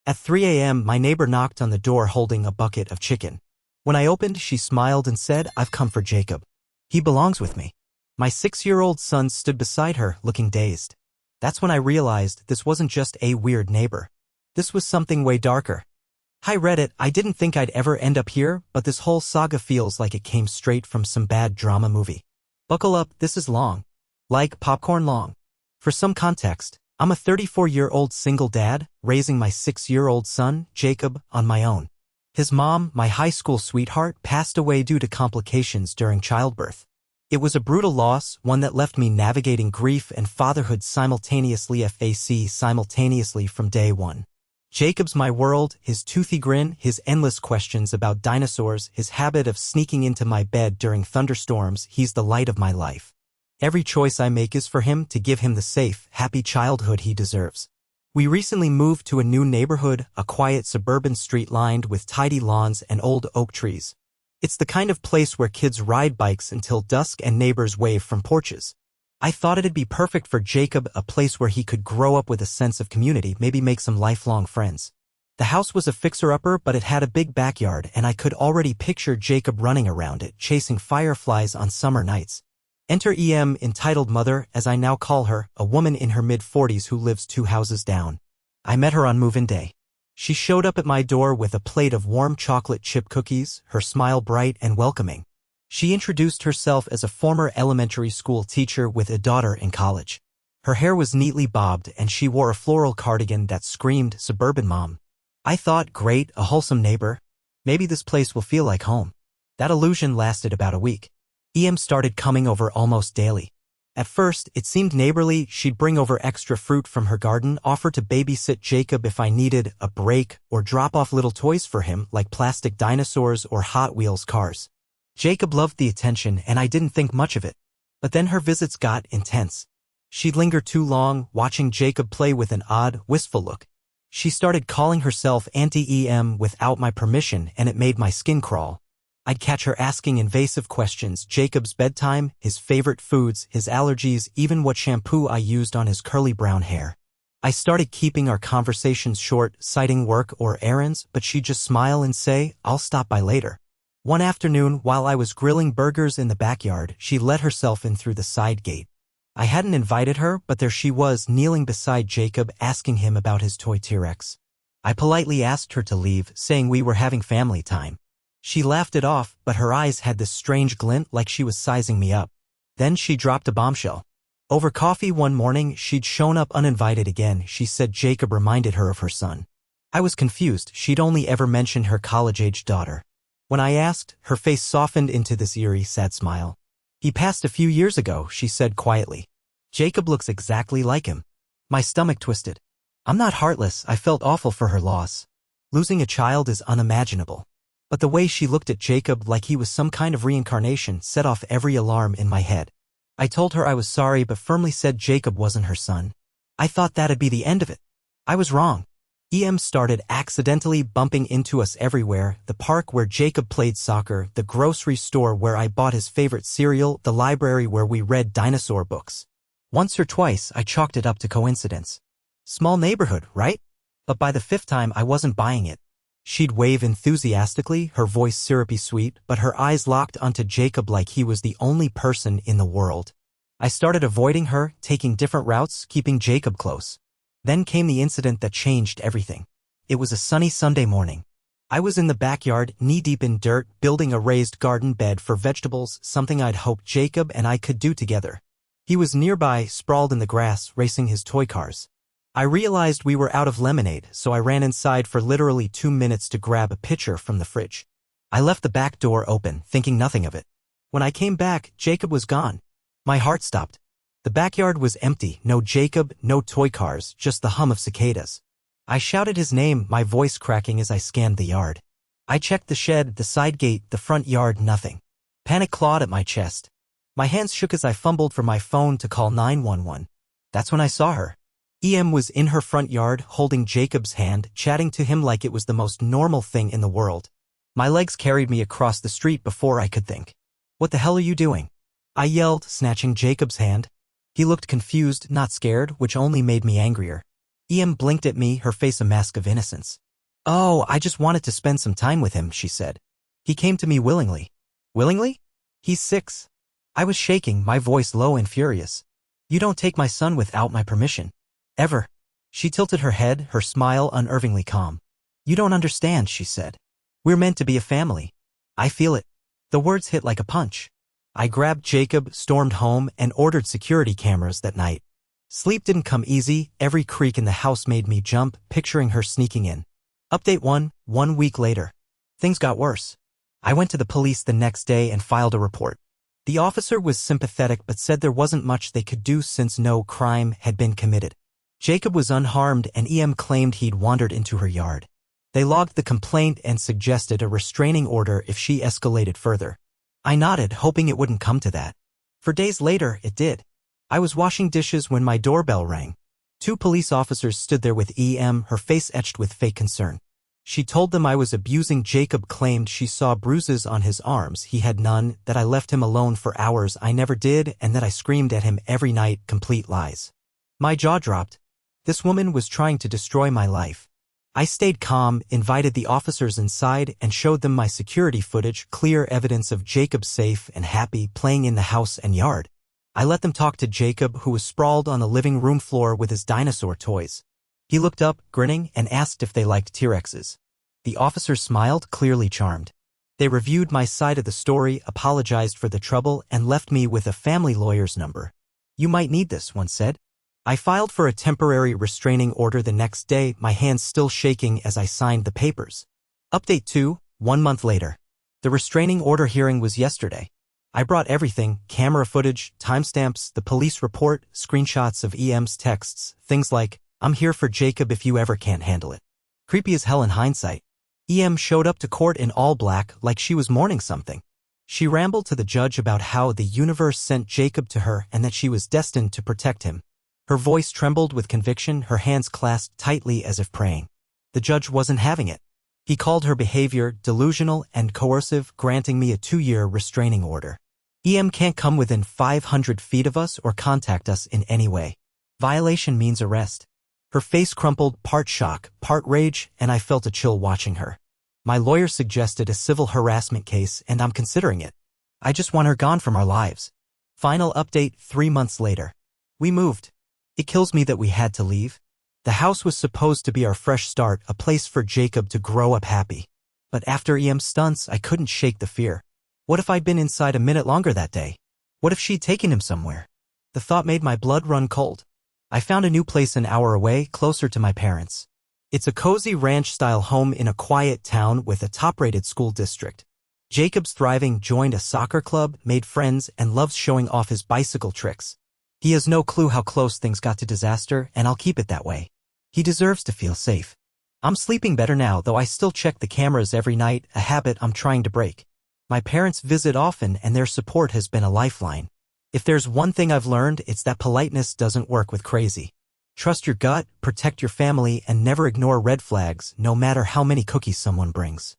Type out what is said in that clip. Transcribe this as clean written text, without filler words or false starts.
At 3 a.m., my neighbor knocked on the door holding a bucket of chicken. When I opened, she smiled and said, "I've come for Jacob. He belongs with me." My 6-year-old son stood beside her, looking dazed. That's when I realized this wasn't just a weird neighbor. This was something way darker. Hi Reddit, I didn't think I'd ever end up here, but this whole saga feels like it came straight from some bad drama movie. Buckle up, this is long. Like popcorn long. For some context, I'm a 34-year-old single dad, raising my 6-year-old son, Jacob, on my own. His mom, my high school sweetheart, passed away due to complications during childbirth. It was a brutal loss, one that left me navigating grief and fatherhood simultaneously from day one. Jacob's my world, his toothy grin, his endless questions about dinosaurs, his habit of sneaking into my bed during thunderstorms, he's the light of my life. Every choice I make is for him, to give him the safe, happy childhood he deserves. We recently moved to a new neighborhood, a quiet suburban street lined with tidy lawns and old oak trees. It's the kind of place where kids ride bikes until dusk and neighbors wave from porches. I thought it'd be perfect for Jacob, a place where he could grow up with a sense of community, maybe make some lifelong friends. The house was a fixer-upper, but it had a big backyard, and I could already picture Jacob running around it, chasing fireflies on summer nights. Enter EM, entitled mother, as I now call her, a woman in her mid-40s who lives 2 houses down. I met her on move-in day. She showed up at my door with a plate of warm chocolate chip cookies, her smile bright and welcoming. She introduced herself as a former elementary school teacher with a daughter in college. Her hair was neatly bobbed and she wore a floral cardigan that screamed suburban mom. I thought, great, a wholesome neighbor. Maybe this place will feel like home. That illusion lasted about a week. EM started coming over almost daily. At first, it seemed neighborly. She'd bring over extra fruit from her garden, offer to babysit Jacob if I needed a break, or drop off little toys for him like plastic dinosaurs or Hot Wheels cars. Jacob loved the attention and I didn't think much of it. But then her visits got intense. She'd linger too long, watching Jacob play with an odd, wistful look. She started calling herself Auntie EM without my permission, and it made my skin crawl. I'd catch her asking invasive questions, Jacob's bedtime, his favorite foods, his allergies, even what shampoo I used on his curly brown hair. I started keeping our conversations short, citing work or errands, but she'd just smile and say, "I'll stop by later." One afternoon, while I was grilling burgers in the backyard, she let herself in through the side gate. I hadn't invited her, but there she was, kneeling beside Jacob, asking him about his toy T-Rex. I politely asked her to leave, saying we were having family time. She laughed it off, but her eyes had this strange glint like she was sizing me up. Then she dropped a bombshell. Over coffee one morning, she'd shown up uninvited again. She said Jacob reminded her of her son. I was confused. She'd only ever mentioned her college-aged daughter. When I asked, her face softened into this eerie, sad smile. "He passed a few years ago," she said quietly. "Jacob looks exactly like him." My stomach twisted. I'm not heartless. I felt awful for her loss. Losing a child is unimaginable. But the way she looked at Jacob like he was some kind of reincarnation set off every alarm in my head. I told her I was sorry but firmly said Jacob wasn't her son. I thought that'd be the end of it. I was wrong. EM started accidentally bumping into us everywhere, the park where Jacob played soccer, the grocery store where I bought his favorite cereal, the library where we read dinosaur books. Once or twice I chalked it up to coincidence. Small neighborhood, right? But by the 5th time I wasn't buying it. She'd wave enthusiastically, her voice syrupy sweet, but her eyes locked onto Jacob like he was the only person in the world. I started avoiding her, taking different routes, keeping Jacob close. Then came the incident that changed everything. It was a sunny Sunday morning. I was in the backyard, knee-deep in dirt, building a raised garden bed for vegetables, something I'd hoped Jacob and I could do together. He was nearby, sprawled in the grass, racing his toy cars. I realized we were out of lemonade, so I ran inside for literally 2 minutes to grab a pitcher from the fridge. I left the back door open, thinking nothing of it. When I came back, Jacob was gone. My heart stopped. The backyard was empty, no Jacob, no toy cars, just the hum of cicadas. I shouted his name, my voice cracking as I scanned the yard. I checked the shed, the side gate, the front yard, nothing. Panic clawed at my chest. My hands shook as I fumbled for my phone to call 911. That's when I saw her. EM was in her front yard, holding Jacob's hand, chatting to him like it was the most normal thing in the world. My legs carried me across the street before I could think. "What the hell are you doing?" I yelled, snatching Jacob's hand. He looked confused, not scared, which only made me angrier. Em blinked at me, her face a mask of innocence. Oh, I just wanted to spend some time with him, she said. He came to me willingly. Willingly? He's 6. I was shaking, my voice low and furious. You don't take my son without my permission. Ever. She tilted her head, her smile unnervingly calm. You don't understand, she said. We're meant to be a family. I feel it. The words hit like a punch. I grabbed Jacob, stormed home, and ordered security cameras that night. Sleep didn't come easy, every creak in the house made me jump, picturing her sneaking in. Update 1 week later. Things got worse. I went to the police the next day and filed a report. The officer was sympathetic but said there wasn't much they could do since no crime had been committed. Jacob was unharmed and Em claimed he'd wandered into her yard. They logged the complaint and suggested a restraining order if she escalated further. I nodded, hoping it wouldn't come to that. For days later, it did. I was washing dishes when my doorbell rang. 2 police officers stood there with Em, her face etched with fake concern. She told them I was abusing Jacob, claimed she saw bruises on his arms, he had none, that I left him alone for hours, I never did, and that I screamed at him every night, complete lies. My jaw dropped. This woman was trying to destroy my life. I stayed calm, invited the officers inside, and showed them my security footage, clear evidence of Jacob safe and happy, playing in the house and yard. I let them talk to Jacob, who was sprawled on the living room floor with his dinosaur toys. He looked up, grinning, and asked if they liked T-Rexes. The officers smiled, clearly charmed. They reviewed my side of the story, apologized for the trouble, and left me with a family lawyer's number. You might need this, one said. I filed for a temporary restraining order the next day, my hands still shaking as I signed the papers. Update 2, 1 month later. The restraining order hearing was yesterday. I brought everything, camera footage, timestamps, the police report, screenshots of Em's texts, things like, I'm here for Jacob if you ever can't handle it. Creepy as hell in hindsight. Em showed up to court in all black, like she was mourning something. She rambled to the judge about how the universe sent Jacob to her and that she was destined to protect him. Her voice trembled with conviction, her hands clasped tightly as if praying. The judge wasn't having it. He called her behavior delusional and coercive, granting me a 2-year restraining order. Em can't come within 500 feet of us or contact us in any way. Violation means arrest. Her face crumpled, part shock, part rage, and I felt a chill watching her. My lawyer suggested a civil harassment case, and I'm considering it. I just want her gone from our lives. Final update 3 months later. We moved. It kills me that we had to leave. The house was supposed to be our fresh start, a place for Jacob to grow up happy. But after Em's stunts, I couldn't shake the fear. What if I'd been inside a minute longer that day? What if she'd taken him somewhere? The thought made my blood run cold. I found a new place an hour away, closer to my parents. It's a cozy ranch-style home in a quiet town with a top-rated school district. Jacob's thriving, joined a soccer club, made friends, and loves showing off his bicycle tricks. He has no clue how close things got to disaster, and I'll keep it that way. He deserves to feel safe. I'm sleeping better now, though I still check the cameras every night, a habit I'm trying to break. My parents visit often, and their support has been a lifeline. If there's one thing I've learned, it's that politeness doesn't work with crazy. Trust your gut, protect your family, and never ignore red flags, no matter how many cookies someone brings.